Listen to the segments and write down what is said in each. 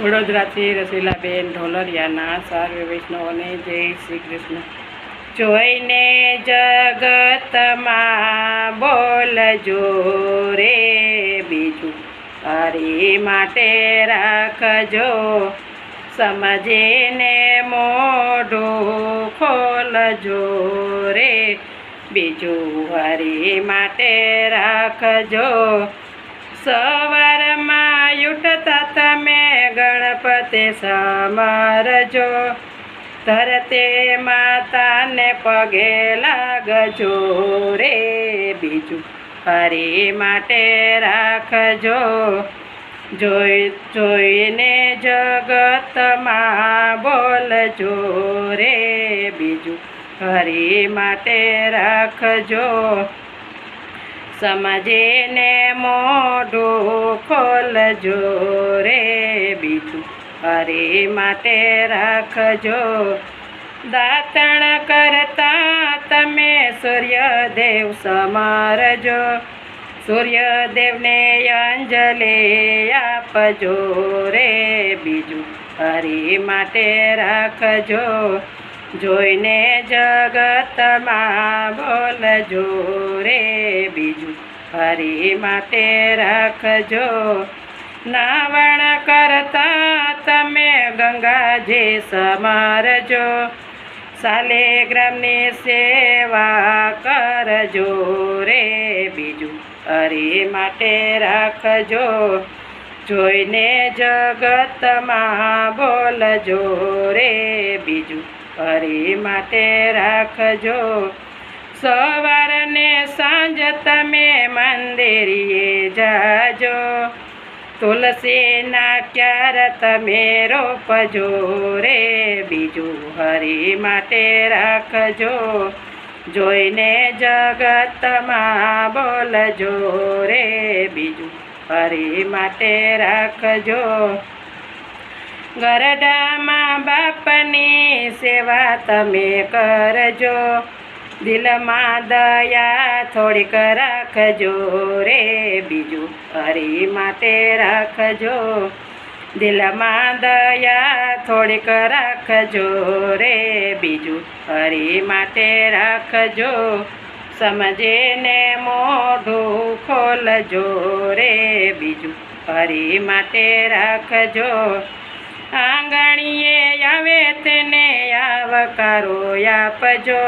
વડોદરાથી રસીલાબેન ઢોલરિયાના સર્વે વૈષ્ણવોને જય શ્રી કૃષ્ણ। જોઈને જગતમાં બોલજો રે બીજું હરી માટે રાખજો, સમજીને મોઢું ખોલજો રે બીજું હરી માટે રાખજો। સવારમાં ઉઠતા તમે ગણપતિ સમરજો, ધરતે માતાને પગે લાગજો રે બીજું હરી માટે રાખજો। જોઈને જગતમાં બોલજો રે બીજું હરી માટે રાખજો, સમજીને મોઢું ખોલજો રે બીજું હરી માટે રાખજો। દાતણ કરતા તમે સૂર્યદેવ સમરજો, સૂર્યદેવને અંજલિ આપજો રે બીજું હરી માટે રાખજો। જોઈને જગતમાં બોલજો રે બીજું હરી માટે રાખજો। નાવણ કરતા તમે ગંગાજી સમરજો, શાલિગ્રામની સેવા કરજો રે બીજું હરી માટે રાખજો। જોઈને જગતમાં બોલજો રે બીજું હરી માટે રાખજો। સવાર ને સાંજ તમે મંદિરે જાજો, તુલસીના ક્યાર તમે રોપજો રે બીજું હરી માટે રાખજો। જોઈને જગતમાં બોલજો રે બીજું હરી માટે રાખજો। ગરડામાં બાપની સેવા તમે કરજો, દિલમાં દયા થોડીક રાખજો રે બીજું હરી માટે રાખજો। દિલમાં દયા થોડીક રાખજો રે બીજું હરી માટે રાખજો, સમજીને મોઢું ખોલજો રે બીજું હરી માટે રાખજો। આંગણીએ આવે તેને આવકારો આપજો,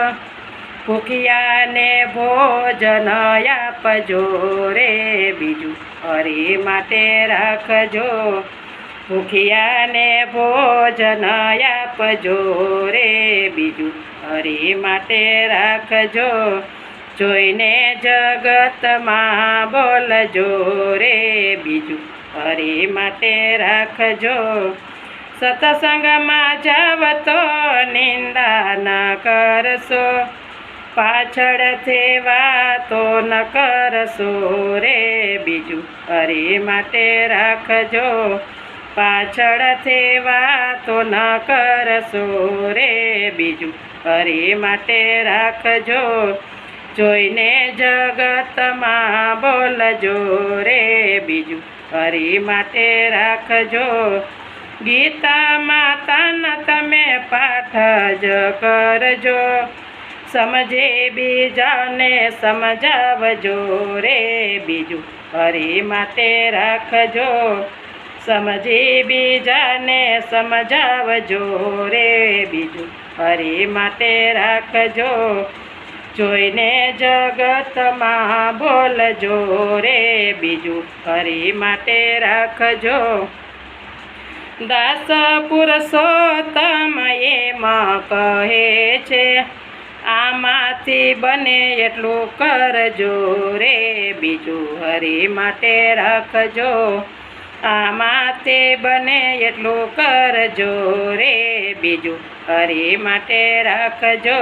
ભૂખ્યાને ભોજન આપજો રે બીજું હરી માટે રાખજો। ભૂખ્યાને ભોજન આપજો રે બીજું હરી માટે રાખજો। જોઈને જગતમાં બોલજો રે બીજું હરી માટે રાખજો। સત્સંગમાં જાવ તો નિંદા ન કરશો, પાછળથી વાતો ન કરશો રે બીજું હરી માટે રાખજો। પાછળથી વાતો ન કરશો રે બીજું હરી માટે રાખજો। જોઈને જગતમાં બોલજો રે બીજું હરી માટે રાખજો। ગીતા માતાના તમે પાઠ જ કરજો, સમજે બીજાને સમજાવજો રે બીજું હરી માટે રાખજો। સમજી બીજાને સમજાવજો રે બીજું હરી માટે રાખજો। જોઈને જગતમાં બોલજો રે બીજું હરી માટે રાખજો। દાસ પુરુષોત્તમ એમાં કહે છે, આમાંથી બને એટલું કરજો રે બીજું હરી માટે રાખજો। આમાંથી બને એટલું કરજો રે બીજું હરી માટે રાખજો।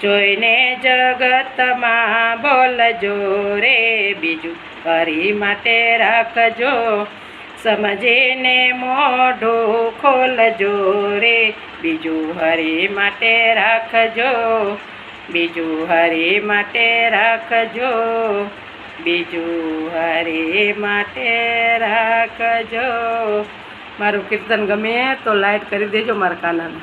જોઈને જગતમાં બોલજો રે બીજું હરી માટે રાખજો, સમજીને મોઢું ખોલજો રે બીજું હરી માટે રાખજો। બીજું હરી માટે રાખજો, બીજું હરી માટે રાખજો। મારું કીર્તન ગમે તો લાઈક કરી દેજો મારા કાનાને.